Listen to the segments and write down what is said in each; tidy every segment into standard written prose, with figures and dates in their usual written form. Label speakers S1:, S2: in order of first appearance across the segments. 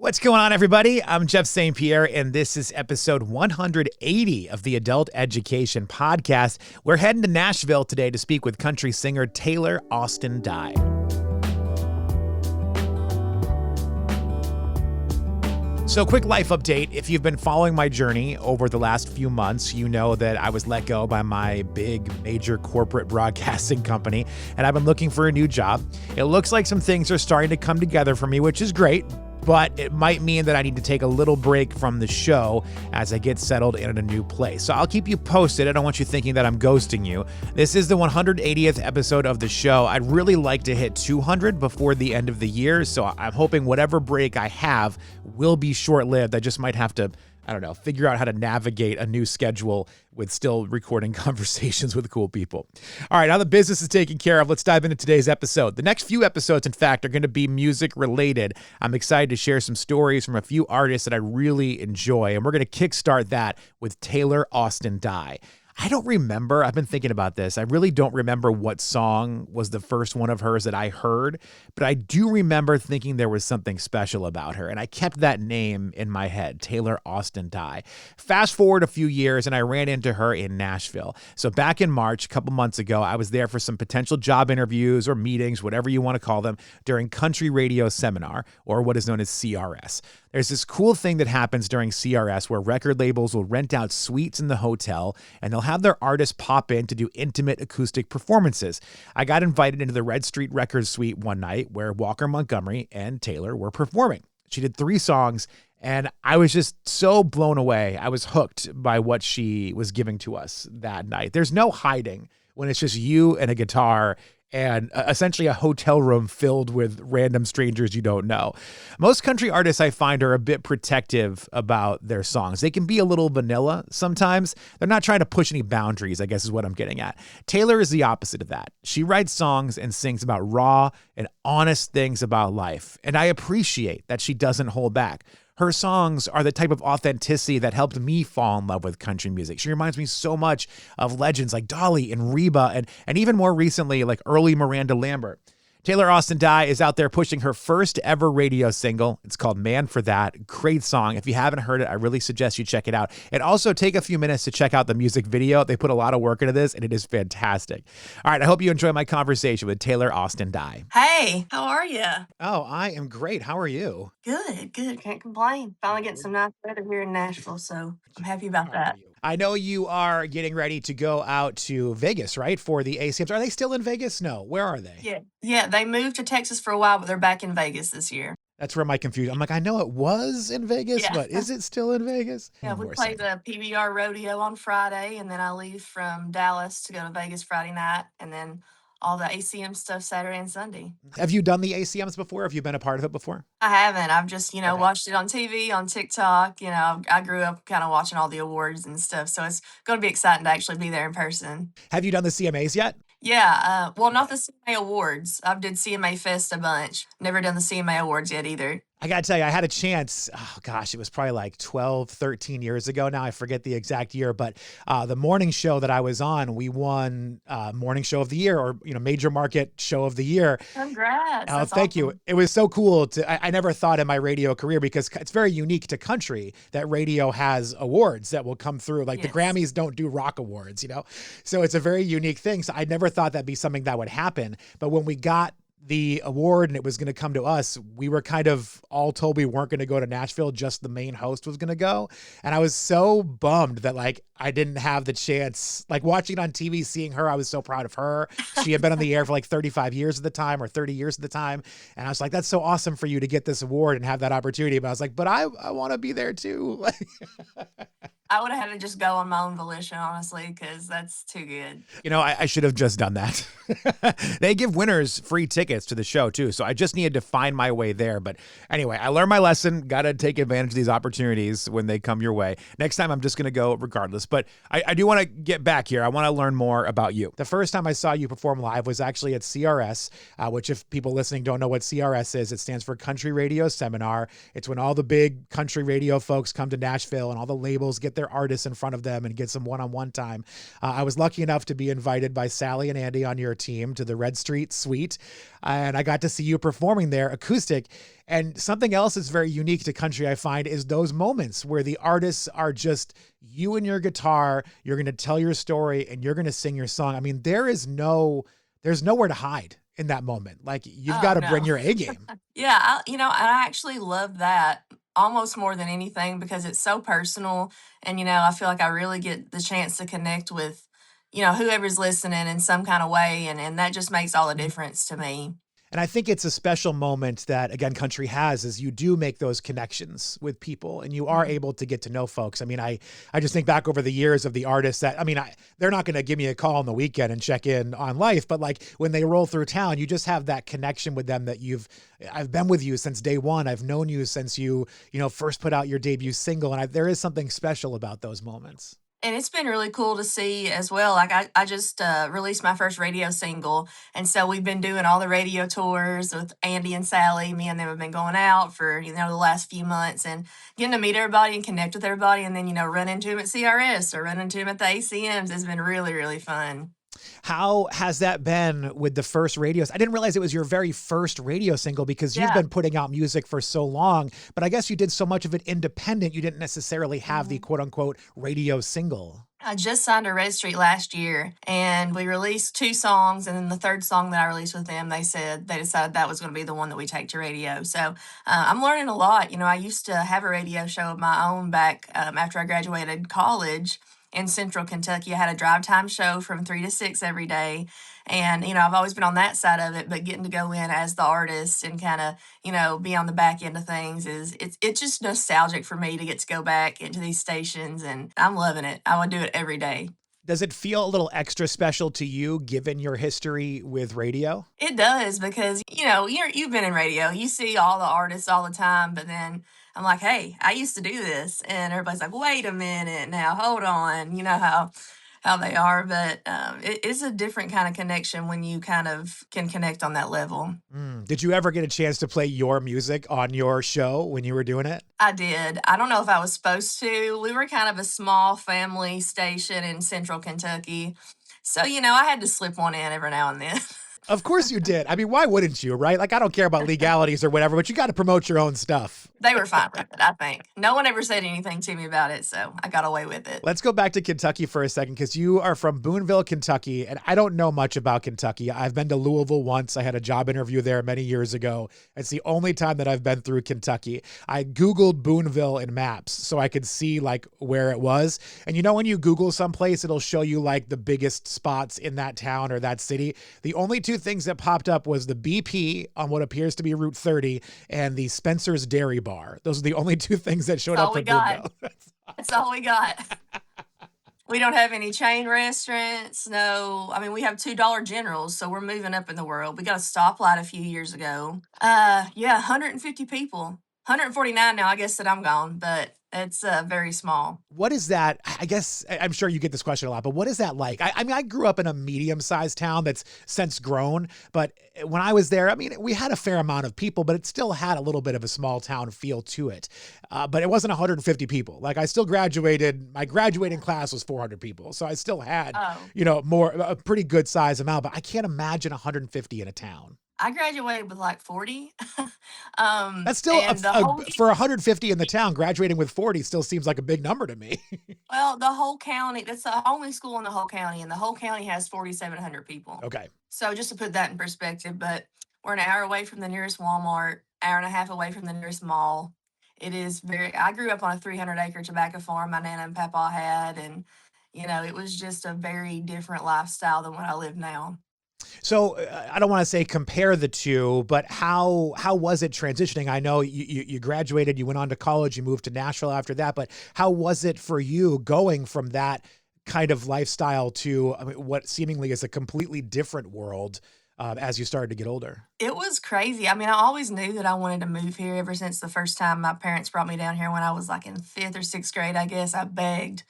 S1: What's going on, everybody? I'm Jeff St. Pierre, and this is episode 180 of the Adult Education Podcast. We're heading to Nashville today to speak with country singer Taylor Austin Dye. So, quick life update. If you've been following my journey over the last few months, you know that I was let go by my big major corporate broadcasting company, and I've been looking for a new job. It looks like some things are starting to come together for me, which is great, but it might mean that I need to take a little break from the show as I get settled in a new place. So I'll keep you posted. I don't want you thinking that I'm ghosting you. This is the 180th episode of the show. I'd really like to hit 200 before the end of the year, so I'm hoping whatever break I have will be short-lived. I just might have to, figure out how to navigate a new schedule with still recording conversations with cool people. All right, now the business is taken care of. Let's dive into today's episode. The next few episodes, in fact, are going to be music related. I'm excited to share some stories from a few artists that I really enjoy, and we're going to kickstart that with Taylor Austin Dye. I don't remember. I've been thinking about this. I really don't remember what song was the first one of hers that I heard, but I do remember thinking there was something special about her, and I kept that name in my head, Taylor Austin Dye. Fast forward a few years, and I ran into her in Nashville. So back in March, a couple months ago, I was there for some potential job interviews or meetings, whatever you want to call them, during Country Radio Seminar, or what is known as CRS. There's this cool thing that happens during CRS where record labels will rent out suites in the hotel, and they'll have their artists pop in to do intimate acoustic performances. I got invited into the Red Street Records suite one night where Walker Montgomery and Taylor were performing. She did 3 songs, and I was just so blown away. I was hooked by what she was giving to us that night. There's no hiding when it's just you and a guitar and essentially a hotel room filled with random strangers you don't know. Most country artists I find are a bit protective about their songs. They can be a little vanilla sometimes. They're not trying to push any boundaries, I guess is what I'm getting at. Taylor is the opposite of that. She writes songs and sings about raw and honest things about life, and I appreciate that she doesn't hold back. Her songs are the type of authenticity that helped me fall in love with country music. She reminds me so much of legends like Dolly and Reba and even more recently, like early Miranda Lambert. Taylor Austin Dye is out there pushing her first ever radio single. It's called Man for That. Great song. If you haven't heard it, I really suggest you check it out. And also take a few minutes to check out the music video. They put a lot of work into this, and it is fantastic. All right, I hope you enjoy my conversation with Taylor Austin Dye.
S2: Hey, how are you?
S1: Oh, I am great. How are you?
S2: Good. Can't complain. Finally getting some nice weather here in Nashville, so I'm happy about that.
S1: I know you are getting ready to go out to Vegas, right, for the ACMs. Are they still in Vegas? No. Where are they?
S2: Yeah. They moved to Texas for a while, but they're back in Vegas this year.
S1: That's where my confusion. I'm like, I know it was in Vegas, but is it still in Vegas?
S2: Yeah, we play the PBR rodeo on Friday, and then I leave from Dallas to go to Vegas Friday night, and then all the ACM stuff Saturday and Sunday.
S1: Have you done the ACMs before? Have you been a part of it before?
S2: I haven't. I've just, watched it on TV, on TikTok. I grew up kind of watching all the awards and stuff, so it's going to be exciting to actually be there in person.
S1: Have you done the CMAs yet?
S2: Yeah, not the CMA Awards. I've did CMA Fest a bunch. Never done the CMA Awards yet either.
S1: I got to tell you, I had a chance, it was probably like 12, 13 years ago now. I forget the exact year, but the morning show that I was on, we won Morning Show of the Year or, Major Market Show of the Year.
S2: Congrats.
S1: Oh, thank you. It was so cool. I never thought in my radio career, because it's very unique to country that radio has awards that will come through. Like the Grammys don't do rock awards, So it's a very unique thing. So I never thought that'd be something that would happen. But when we got the award and it was going to come to us, we were kind of all told we weren't going to go to Nashville, just the main host was going to go. And I was so bummed that I didn't have the chance, watching it on TV, seeing her, I was so proud of her. She had been on the air for 35 years at the time or 30 years at the time. And I was like, that's so awesome for you to get this award and have that opportunity. But I was like, but I want to be there too.
S2: I would have had to just go on my own volition, honestly, because that's too good.
S1: I should have just done that. They give winners free tickets to the show, too. So I just needed to find my way there. But anyway, I learned my lesson. Got to take advantage of these opportunities when they come your way. Next time, I'm just going to go regardless. But I do want to get back here. I want to learn more about you. The first time I saw you perform live was actually at CRS, which if people listening don't know what CRS is, it stands for Country Radio Seminar. It's when all the big country radio folks come to Nashville and all the labels get their their artists in front of them and get some one-on-one time. I was lucky enough to be invited by Sally and Andy on your team to the Red Street Suite, and I got to see you performing there acoustic. And something else that's very unique to country, I find, is those moments where the artists are just you and your guitar. You're going to tell your story and you're going to sing your song. I mean, there's nowhere to hide in that moment. Like, you've got
S2: Oh,
S1: to bring
S2: no.
S1: your A game.
S2: Yeah, I actually love that almost more than anything because it's so personal. And, I feel like I really get the chance to connect with, whoever's listening in some kind of way. And that just makes all the difference to me.
S1: And I think it's a special moment that, again, country has, is you do make those connections with people and you are
S2: Mhm.
S1: able to get to know folks. I mean, I just think back over the years of the artists that, I mean, they're not going to give me a call on the weekend and check in on life, but like when they roll through town, you just have that connection with them that I've been with you since day one. I've known you since you first put out your debut single. And there is something special about those moments.
S2: And it's been really cool to see as well. Like I just released my first radio single, and so we've been doing all the radio tours with Andy and Sally. Me and them have been going out for the last few months and getting to meet everybody and connect with everybody, and then run into them at CRS or run into them at the ACMs has been really really fun.
S1: How has that been with the first radios? I didn't realize it was your very first radio single because you've
S2: Yeah.
S1: been putting out music for so long, but I guess you did so much of it independent. You didn't necessarily have the
S2: Mhm.
S1: quote unquote radio single.
S2: I just signed to Red Street last year, and we released two songs. And then the third song that I released with them, they said they decided that was going to be the one that we take to radio. So I'm learning a lot. I used to have a radio show of my own back after I graduated college in Central Kentucky. I had a drive time show from 3 to 6 every day. And, I've always been on that side of it, but getting to go in as the artist and kind of, be on the back end of things it's just nostalgic for me to get to go back into these stations, and I'm loving it. I would do it every day.
S1: Does it feel a little extra special to you given your history with radio?
S2: It does because, you've been in radio. You see all the artists all the time, but then I'm like, "Hey, I used to do this." And everybody's like, "Wait a minute now, hold on." You know how they are, but it is a different kind of connection when you kind of can connect on that level.
S1: Did you ever get a chance to play your music on your show when you were doing it?
S2: I did. I don't know if I was supposed to. We were kind of a small family station in Central Kentucky. So, I had to slip one in every now and then.
S1: Of course you did. I mean, why wouldn't you, right? Like, I don't care about legalities or whatever, but you got to promote your own stuff.
S2: They were fine with it, I think. No one ever said anything to me about it, so I got away with it.
S1: Let's go back to Kentucky for a second because you are from Boonville, Kentucky, and I don't know much about Kentucky. I've been to Louisville once. I had a job interview there many years ago. It's the only time that I've been through Kentucky. I Googled Boonville in maps so I could see like where it was. And when you Google someplace, it'll show you like the biggest spots in that town or that city. The only two things that popped up was the BP on what appears to be Route 30 and the Spencer's Dairy Bar. Those are the only two things that showed
S2: That's
S1: up
S2: all
S1: for
S2: we got.
S1: Boonville.
S2: That's all we got. We don't have any chain restaurants. No, I mean, we have $2 generals, so we're moving up in the world. We got a stoplight a few years ago. Yeah, 150 people. 149 now, I guess that I'm gone, but it's very small.
S1: What is that? I guess I'm sure you get this question a lot, but what is that like? I mean, I grew up in a medium-sized town that's since grown, but when I was there, I mean, we had a fair amount of people, but it still had a little bit of a small town feel to it. But it wasn't 150 people. Like I still graduated, my graduating class was 400 people. So I still had,
S2: Oh,
S1: a pretty good size amount, but I can't imagine 150 in a town.
S2: I graduated with like 40.
S1: That's still
S2: And the whole
S1: for 150 in the town, graduating with 40 still seems like a big number to me.
S2: Well, the whole county, that's the only school in the whole county, and the whole county has 4,700 people.
S1: Okay.
S2: So just to put that in perspective, but we're an hour away from the nearest Walmart, hour and a half away from the nearest mall. I grew up on a 300-acre tobacco farm my nana and papa had, and, it was just a very different lifestyle than what I live now.
S1: So I don't want to say compare the two, but how was it transitioning? I know you graduated, you went on to college, you moved to Nashville after that, but how was it for you going from that kind of lifestyle to what seemingly is a completely different world as you started to get older?
S2: It was crazy. I mean, I always knew that I wanted to move here ever since the first time my parents brought me down here when I was like in fifth or sixth grade, I guess. I begged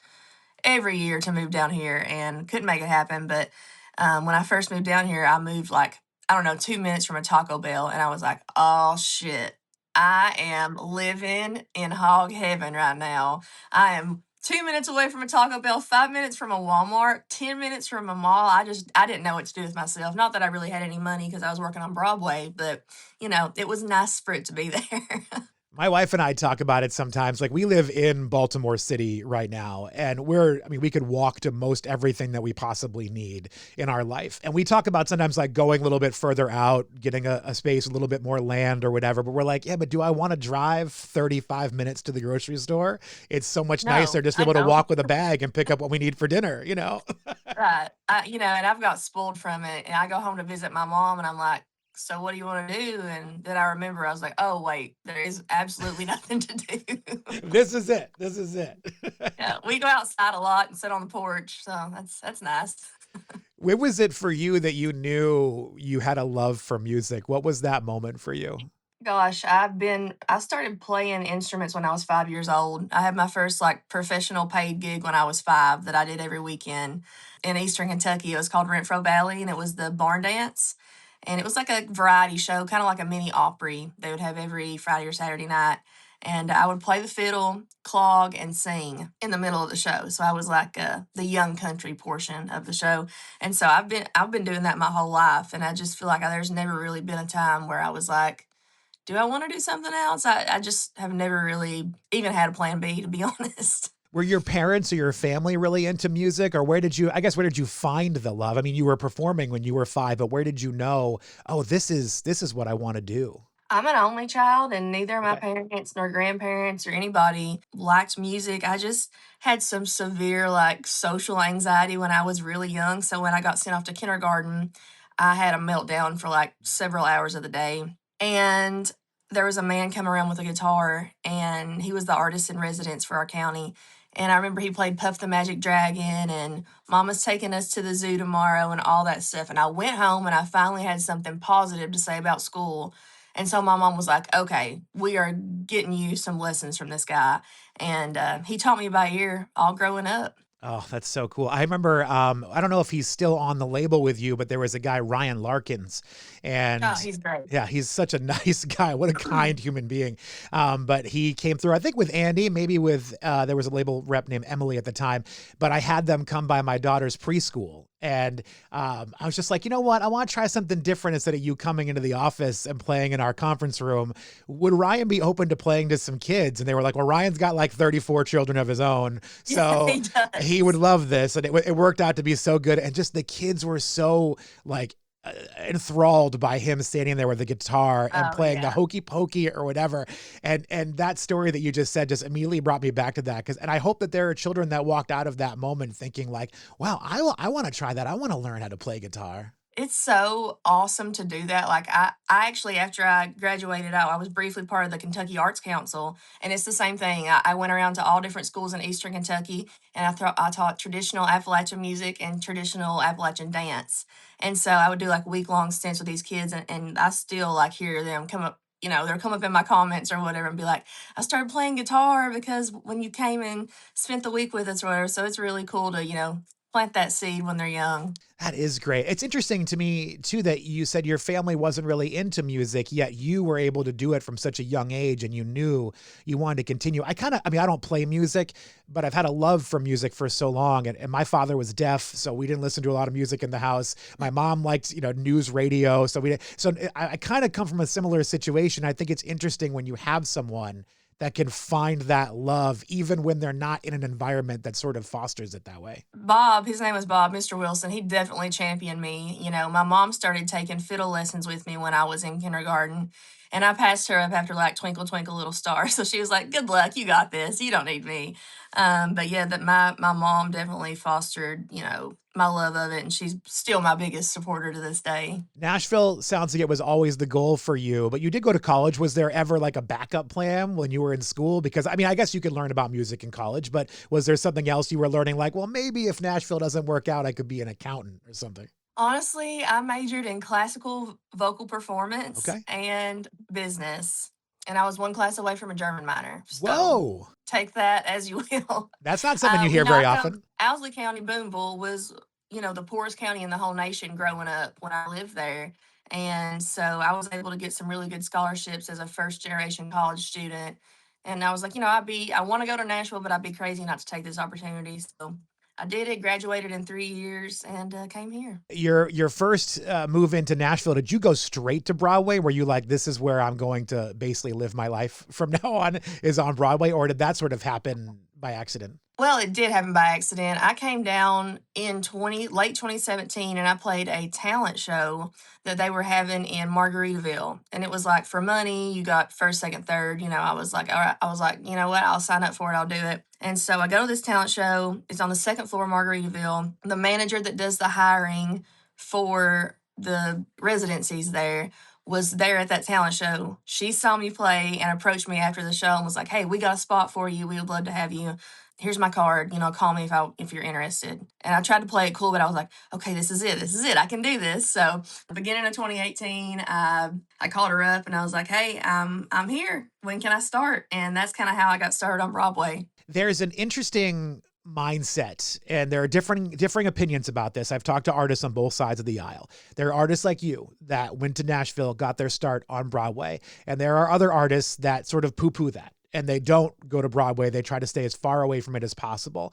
S2: every year to move down here and couldn't make it happen. But when I first moved down here, I moved like, I don't know, 2 minutes from a Taco Bell. And I was like, oh shit, I am living in hog heaven right now. I am 2 minutes away from a Taco Bell, 5 minutes from a Walmart, 10 minutes from a mall. I didn't know what to do with myself. Not that I really had any money because I was working on Broadway, but it was nice for it to be there.
S1: My wife and I talk about it sometimes. Like, we live in Baltimore City right now, and we could walk to most everything that we possibly need in our life. And we talk about sometimes like going a little bit further out, getting a space, a little bit more land or whatever. But we're like, yeah, but do I want to drive 35 minutes to the grocery store? It's so much nicer
S2: No,
S1: just to be
S2: I
S1: able to
S2: don't.
S1: walk with a bag and pick up what we need for dinner, you know?
S2: Right. And I've got spoiled from it. And I go home to visit my mom and I'm like, so what do you want to do? And then I remember I was like, oh, wait, there is absolutely nothing to do.
S1: This is it. This is it.
S2: Yeah, we go outside a lot and sit on the porch. So that's nice.
S1: When was it for you that you knew you had a love for music? What was that moment for you?
S2: Gosh, I started playing instruments when I was 5 years old. I had my first like professional paid gig when I was five that I did every weekend in Eastern Kentucky. It was called Renfro Valley and it was the barn dance. And it was like a variety show, kind of like a mini Opry they would have every Friday or Saturday night. And I would play the fiddle, clog, and sing in the middle of the show. So I was like the young country portion of the show. And so I've been doing that my whole life. And I just feel like there's never really been a time where I was like, do I want to do something else? I just have never really even had a plan B, to be honest.
S1: Were your parents or your family really into music, or where did you find the love? I mean, you were performing when you were five, but where did you know, oh, this is what I want to do?
S2: I'm an only child, and neither of my
S1: Okay.
S2: parents nor grandparents or anybody liked music. I just had some severe, like, social anxiety when I was really young. So when I got sent off to kindergarten, I had a meltdown for like several hours of the day. And there was a man come around with a guitar, and he was the artist in residence for our county. And I remember he played Puff the Magic Dragon and Mama's taking us to the zoo tomorrow and all that stuff. And I went home and I finally had something positive to say about school, and so my mom was like, okay, we are getting you some lessons from this guy. And he taught me by ear all growing up.
S1: Oh, that's so cool. I remember, I don't know if he's still on the label with you, but there was a guy, Ryan Larkins, and
S2: Oh, he's great.
S1: yeah, he's such a nice guy. What a kind human being. But he came through, I think with Andy, maybe with, there was a label rep named Emily at the time, but I had them come by my daughter's preschool. And I was just like, you know what? I want to try something different instead of you coming into the office and playing in our conference room. Would Ryan be open to playing to some kids? And they were like, well, Ryan's got like 34 children of his own.
S2: Yeah,
S1: So
S2: he
S1: he would
S2: does.
S1: love this. And it worked out to be so good. And just the kids were so like, enthralled by him standing there with the guitar and
S2: Oh,
S1: playing the
S2: yeah.
S1: hokey pokey or whatever. And that story that you just said just immediately brought me back to that. And I hope that there are children that walked out of that moment thinking like, wow, I want to try that. I want to learn how to play guitar.
S2: It's so awesome to do that. Like I actually, after I graduated out, I was briefly part of the Kentucky Arts Council, and it's the same thing. I went around to all different schools in Eastern Kentucky, and I taught traditional Appalachian music and traditional Appalachian dance. And so I would do like week long stints with these kids, and I still like hear them come up. They'll come up in my comments or whatever and be like, I started playing guitar because when you came and spent the week with us or whatever. So it's really cool to, plant that seed when they're young.
S1: That is great. It's interesting to me too that you said your family wasn't really into music, yet you were able to do it from such a young age and you knew you wanted to continue. I don't play music, but I've had a love for music for so long. And my father was deaf, so we didn't listen to a lot of music in the house. My mom liked, news radio. So I kind of come from a similar situation. I think it's interesting when you have someone that can find that love, even when they're not in an environment that sort of fosters it that way.
S2: Bob, his name was Bob, Mr. Wilson. He definitely championed me. My mom started taking fiddle lessons with me when I was in kindergarten, and I passed her up after like Twinkle Twinkle Little Star. So she was like, "Good luck, you got this. You don't need me." But yeah, that my mom definitely fostered my love of it, and she's still my biggest supporter to this day.
S1: Nashville sounds like it was always the goal for you, but you did go to college. Was there ever like a backup plan when you were in school? Because I guess you could learn about music in college, but was there something else you were learning? Like, well, maybe if Nashville doesn't work out, I could be an accountant or something.
S2: Honestly, I majored in classical vocal performance
S1: Okay.
S2: and business, and I was one class away from a German minor. So
S1: Whoa.
S2: take that as you will.
S1: That's not something you hear
S2: I
S1: very
S2: found
S1: often.
S2: Owsley County, Boonville was, the poorest county in the whole nation growing up when I lived there. And so I was able to get some really good scholarships as a first generation college student. And I was like, I want to go to Nashville, but I'd be crazy not to take this opportunity. So I did it, graduated in 3 years, and came here.
S1: Your first move into Nashville, did you go straight to Broadway? Were you like, this is where I'm going to basically live my life from now on, is on Broadway? Or did that sort of happen by accident?
S2: Well, it did happen by accident. I came down in late 2017, and I played a talent show that they were having in Margaritaville. And it was like, for money, you got first, second, third. I was like, all right, I was like, you know what? I'll sign up for it. I'll do it. And so I go to this talent show. It's on the second floor of Margaritaville. The manager that does the hiring for the residencies there was there at that talent show. She saw me play and approached me after the show and was like, "Hey, we got a spot for you. We would love to have you. Here's my card. Call me if you're interested." And I tried to play it cool, but I was like, "Okay, this is it. This is it. I can do this." So, the beginning of 2018, I called her up and I was like, "Hey, I'm here. When can I start?" And that's kind of how I got started on Broadway.
S1: There's an interesting mindset, and there are differing opinions about this. I've talked to artists on both sides of the aisle. There are artists like you that went to Nashville, got their start on Broadway, and there are other artists that sort of poo-poo that, and they don't go to Broadway. They try to stay as far away from it as possible.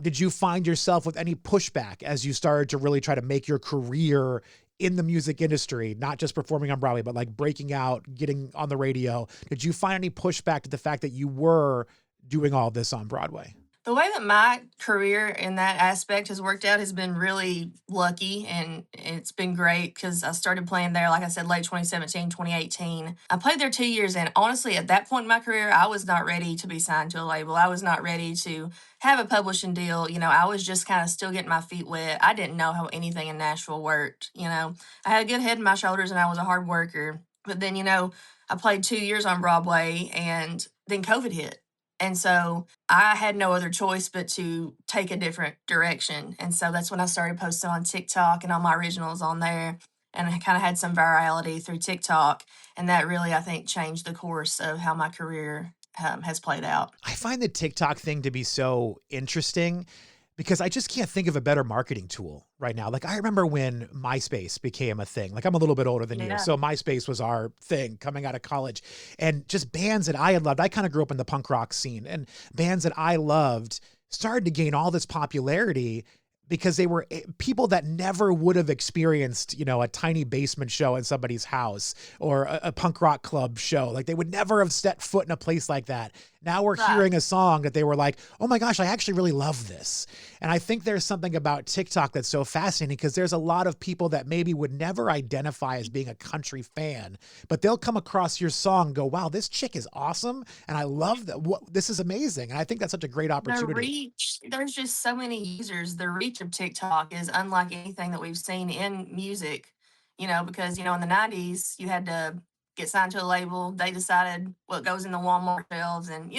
S1: Did you find yourself with any pushback as you started to really try to make your career in the music industry, not just performing on Broadway, but like breaking out, getting on the radio? Did you find any pushback to the fact that you were doing all this on Broadway?
S2: The way that my career in that aspect has worked out has been really lucky, and it's been great because I started playing there, like I said, late 2017, 2018. I played there 2 years, and honestly, at that point in my career, I was not ready to be signed to a label. I was not ready to have a publishing deal. I was just kind of still getting my feet wet. I didn't know how anything in Nashville worked. I had a good head in my shoulders, and I was a hard worker. But then, I played 2 years on Broadway, and then COVID hit. And so I had no other choice but to take a different direction. And so that's when I started posting on TikTok and all my originals on there. And I kind of had some virality through TikTok. And that really, I think, changed the course of how my career has played out.
S1: I find the TikTok thing to be so interesting because I just can't think of a better marketing tool right now. Like, I remember when MySpace became a thing. Like, I'm a little bit older than you.
S2: Yeah.
S1: So MySpace was our thing coming out of college, and just bands that I had loved. I kind of grew up in the punk rock scene, and bands that I loved started to gain all this popularity because they were people that never would have experienced, a tiny basement show in somebody's house or a punk rock club show. Like, they would never have set foot in a place like that. Now we're hearing a song that they were like, oh my gosh, I actually really love this. And I think there's something about TikTok that's so fascinating because there's a lot of people that maybe would never identify as being a country fan, but they'll come across your song and go, wow, this chick is awesome. And I love that. This is amazing. And I think that's such a great opportunity.
S2: There's just so many users. The reach of TikTok is unlike anything that we've seen in music, because, in the 90s, you had to get signed to a label. They decided what goes in the Walmart shelves, and,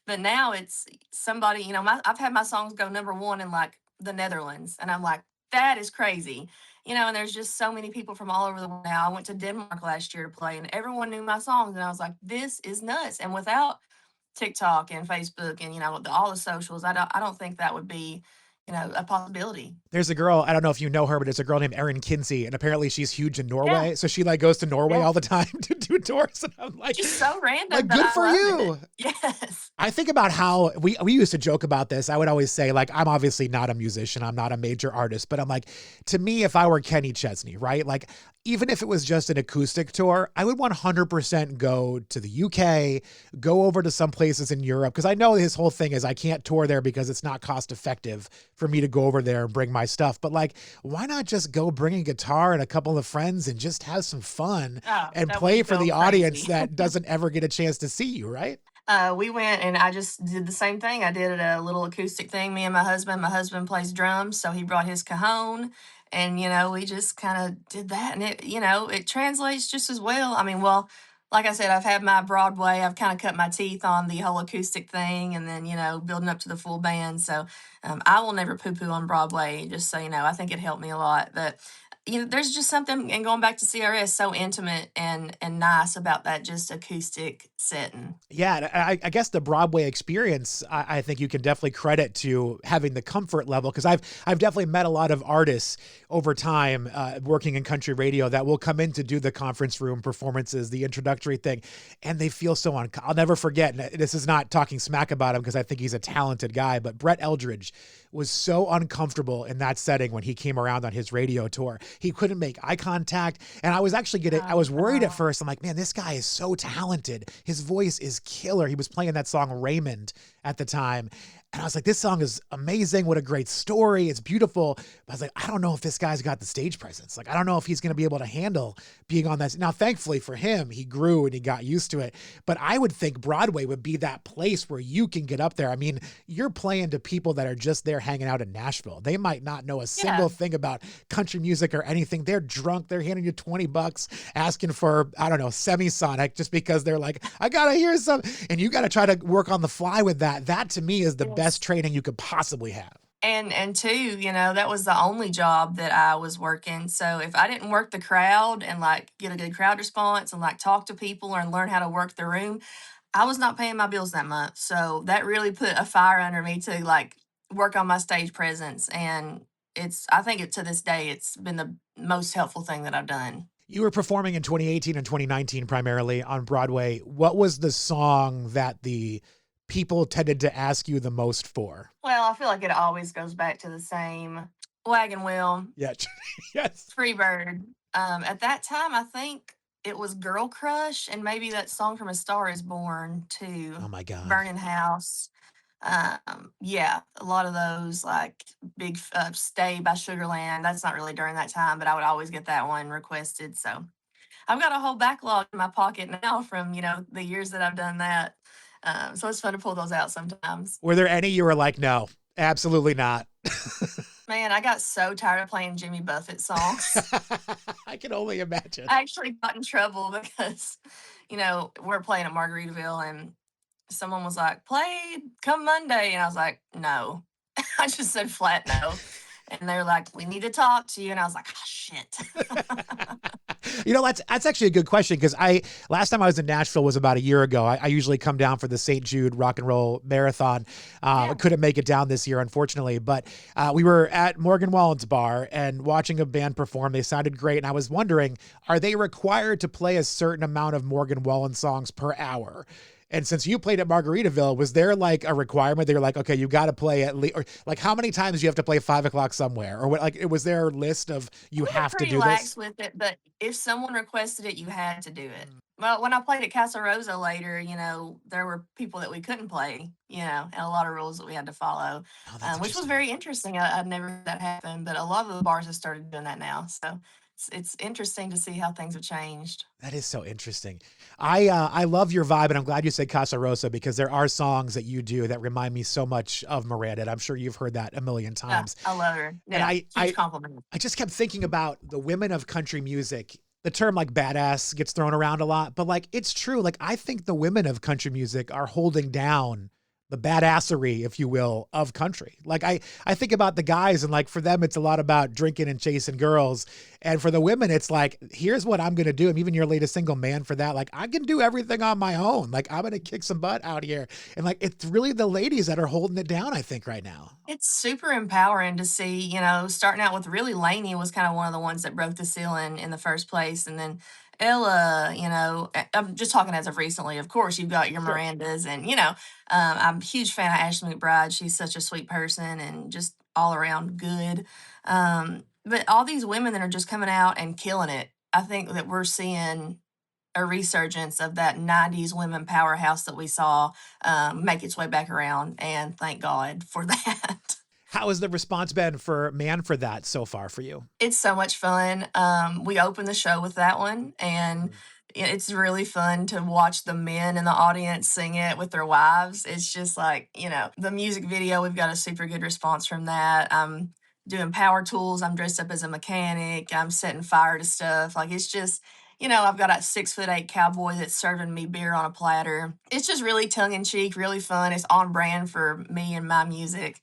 S2: but now it's somebody, I've had my songs go number one in like the Netherlands, and I'm like, that is crazy. And there's just so many people from all over the world now. I went to Denmark last year to play, and everyone knew my songs, and I was like, this is nuts. And without TikTok and Facebook and all the socials, I don't think that would be a possibility.
S1: There's a girl, I don't know if you know her, but it's a girl named Erin Kinsey, and apparently she's huge in Norway.
S2: Yeah.
S1: So she like goes to Norway all the time to do tours. And I'm like,
S2: just so random.
S1: Like, good for you.
S2: It. Yes.
S1: I think about how we used to joke about this. I would always say, like, I'm obviously not a musician. I'm not a major artist, but I'm like, to me, if I were Kenny Chesney, right? Like, even if it was just an acoustic tour, I would 100% go to the UK, go over to some places in Europe. Cause I know his whole thing is I can't tour there because it's not cost effective for me to go over there and bring my stuff. But like, why not just go bring a guitar and a couple of friends and just have some fun and play for the audience that doesn't ever get a chance to see you, right?
S2: We went and I just did the same thing. I did a little acoustic thing. Me and my husband plays drums, so he brought his cajon, and we just kind of did that, and it translates just as well. I mean, well, like I said, I've had my Broadway. I've kind of cut my teeth on the whole acoustic thing, and then building up to the full band. So I will never poo-poo on Broadway. Just so you know, I think it helped me a lot, but there's just something, and going back to CRS, so intimate and nice about that just acoustic setting.
S1: Yeah, and I guess the Broadway experience, I think you can definitely credit to having the comfort level because I've definitely met a lot of artists over time working in country radio that will come in to do the conference room performances, the introductory thing, and they feel so I'll never forget. And this is not talking smack about him because I think he's a talented guy, but Brett Eldridge was so uncomfortable in that setting when he came around on his radio tour. He couldn't make eye contact, and I was actually I was worried at first. I'm like, man, this guy is so talented. His voice is killer. He was playing that song Raymond at the time. And I was like, this song is amazing. What a great story. It's beautiful. But I was like, I don't know if this guy's got the stage presence. Like, I don't know if he's going to be able to handle being on that. Now, thankfully for him, he grew and he got used to it. But I would think Broadway would be that place where you can get up there. I mean, you're playing to people that are just there hanging out in Nashville. They might not know a single thing about country music or anything. They're drunk. They're handing you $20, asking for, I don't know, Semisonic just because they're like, I got to hear some. And you got to try to work on the fly with that. That to me is the best training you could possibly have.
S2: And two, that was the only job that I was working. So if I didn't work the crowd and like get a good crowd response and like talk to people and learn how to work the room, I was not paying my bills that month. So that really put a fire under me to like work on my stage presence. And I think to this day, it's been the most helpful thing that I've done.
S1: You were performing in 2018 and 2019 primarily on Broadway. What was the song that the people tended to ask you the most for?
S2: Well, I feel like it always goes back to the same Wagon Wheel.
S1: Yeah. Yes.
S2: Freebird. At that time, I think it was Girl Crush and maybe that song from A Star Is Born too.
S1: Oh my God.
S2: Burning House. Yeah, a lot of those like Big Stay by Sugarland. That's not really during that time, but I would always get that one requested. So I've got a whole backlog in my pocket now from, the years that I've done that. So it's fun to pull those out sometimes.
S1: Were there any you were like, no, absolutely not?
S2: Man, I got so tired of playing Jimmy Buffett songs.
S1: I can only imagine.
S2: I actually got in trouble because, we're playing at Margaritaville and someone was like, play come Monday. And I was like, no. I just said flat no. And they were like, we need to talk to you. And I was like, oh, shit.
S1: That's actually a good question because last time I was in Nashville was about a year ago. I usually come down for the St. Jude Rock and Roll Marathon. I couldn't make it down this year, unfortunately, but we were at Morgan Wallen's bar and watching a band perform. They sounded great. And I was wondering, are they required to play a certain amount of Morgan Wallen songs per hour? And since you played at Margaritaville, was there like a requirement? They were like, okay, you got to play at least, or like how many times do you have to play 5 o'clock somewhere? Or what, like, was there a list of you have to do
S2: relax
S1: this?
S2: with it, but if someone requested it, you had to do it. Well, when I played at Casa Rosa later, there were people that we couldn't play, and a lot of rules that we had to follow, which was very interesting. I'd never had that happen, but a lot of the bars have started doing that now. So it's interesting to see how things have changed.
S1: That is so interesting. I love your vibe, and I'm glad you said Casa Rosa because there are songs that you do that remind me so much of Miranda. And I'm sure you've heard that a million times.
S2: I love her. Yeah,
S1: and
S2: huge compliment.
S1: I just kept thinking about the women of country music. The term like badass gets thrown around a lot, but like it's true. Like I think the women of country music are holding down the badassery, if you will, of country. Like I think about the guys and like for them, it's a lot about drinking and chasing girls. And for the women, it's like, here's what I'm going to do. I'm even your latest single man for that. Like I can do everything on my own. Like I'm going to kick some butt out here. And like, it's really the ladies that are holding it down, I think right now.
S2: It's super empowering to see, starting out with really Lainey was kind of one of the ones that broke the ceiling in the first place. And then Ella, I'm just talking as of recently. Of course, you've got your Mirandas, and I'm a huge fan of Ashley McBride. She's such a sweet person and just all around good. But all these women that are just coming out and killing it, I think that we're seeing a resurgence of that 90s women powerhouse that we saw make its way back around. And thank God for that.
S1: How has the response been for Man for That so far for you?
S2: It's so much fun. We opened the show with that one, and it's really fun to watch the men in the audience sing it with their wives. It's just like, the music video, we've got a super good response from that. I'm doing power tools. I'm dressed up as a mechanic. I'm setting fire to stuff. Like, it's just, I've got a 6'8" cowboy that's serving me beer on a platter. It's just really tongue in cheek, really fun. It's on brand for me and my music.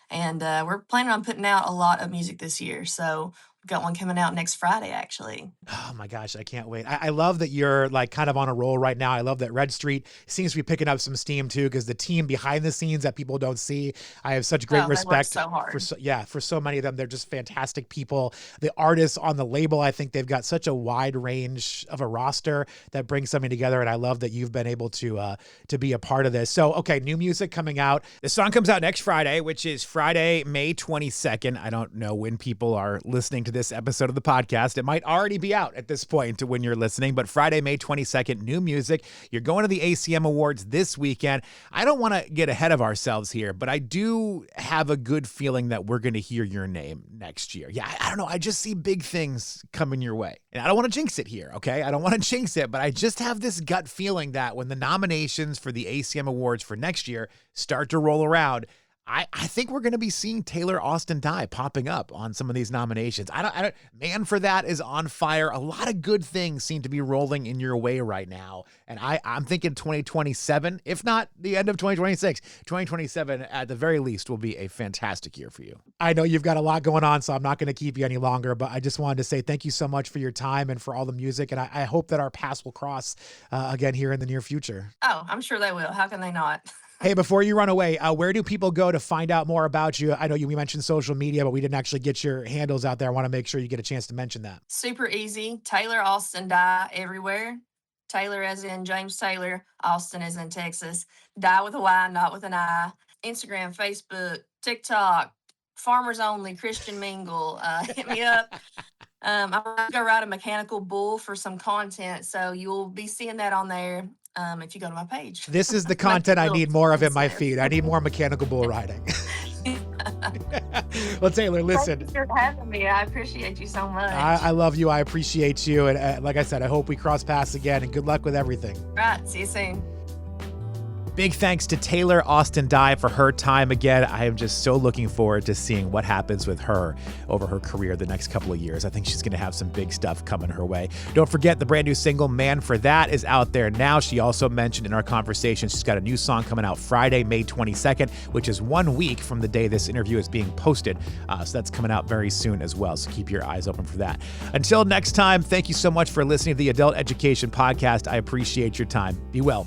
S2: And we're planning on putting out a lot of music this year. So got one coming out next Friday, actually.
S1: Oh my gosh, I can't wait. I love that you're like kind of on a roll right now. I love that Red Street seems to be picking up some steam too, because the team behind the scenes that people don't see, I have such great respect
S2: so hard.
S1: for so many of them. They're just fantastic people. The artists on the label, I think they've got such a wide range of a roster that brings something together. And I love that you've been able to be a part of this. So, okay, new music coming out. The song comes out next Friday, which is Friday, May 22nd. I don't know when people are listening to this episode of the podcast. It might already be out at this point to when you're listening, but Friday, May 22nd, new music. You're going to the ACM Awards this weekend. I don't want to get ahead of ourselves here, but I do have a good feeling that we're going to hear your name next year. Yeah, I don't know. I just see big things coming your way. And I don't want to jinx it here, okay? I don't want to jinx it, but I just have this gut feeling that when the nominations for the ACM Awards for next year start to roll around, I think we're going to be seeing Taylor Austin Dye popping up on some of these nominations. I don't, Man for That is on fire. A lot of good things seem to be rolling in your way right now. And I'm thinking 2027, if not the end of 2026, 2027 at the very least will be a fantastic year for you. I know you've got a lot going on, so I'm not going to keep you any longer, but I just wanted to say thank you so much for your time and for all the music. And I hope that our paths will cross again here in the near future.
S2: Oh, I'm sure they will. How can they not?
S1: Hey, before you run away, where do people go to find out more about you? I know we mentioned social media, but we didn't actually get your handles out there. I want to make sure you get a chance to mention that.
S2: Super easy. Taylor Austin Dye everywhere. Taylor as in James Taylor. Austin as in Texas. Dye with a Y, not with an I. Instagram, Facebook, TikTok, Farmers Only, Christian Mingle. Hit me up. I'm going to go ride a mechanical bull for some content, so you'll be seeing that on there. If you go to my page.
S1: This is the content I need more of in my feed. I need more mechanical bull riding. Well, Taylor, listen.
S2: Thank you for having me. I appreciate you so much.
S1: I love you. I appreciate you. And like I said, I hope we cross paths again, and good luck with everything.
S2: Right. See you soon.
S1: Big thanks to Taylor Austin Dye for her time again. I am just so looking forward to seeing what happens with her over her career the next couple of years. I think she's going to have some big stuff coming her way. Don't forget the brand new single, Man for That, is out there now. She also mentioned in our conversation she's got a new song coming out Friday, May 22nd, which is 1 week from the day this interview is being posted. So that's coming out very soon as well. So keep your eyes open for that. Until next time, thank you so much for listening to the Adult Education Podcast. I appreciate your time. Be well.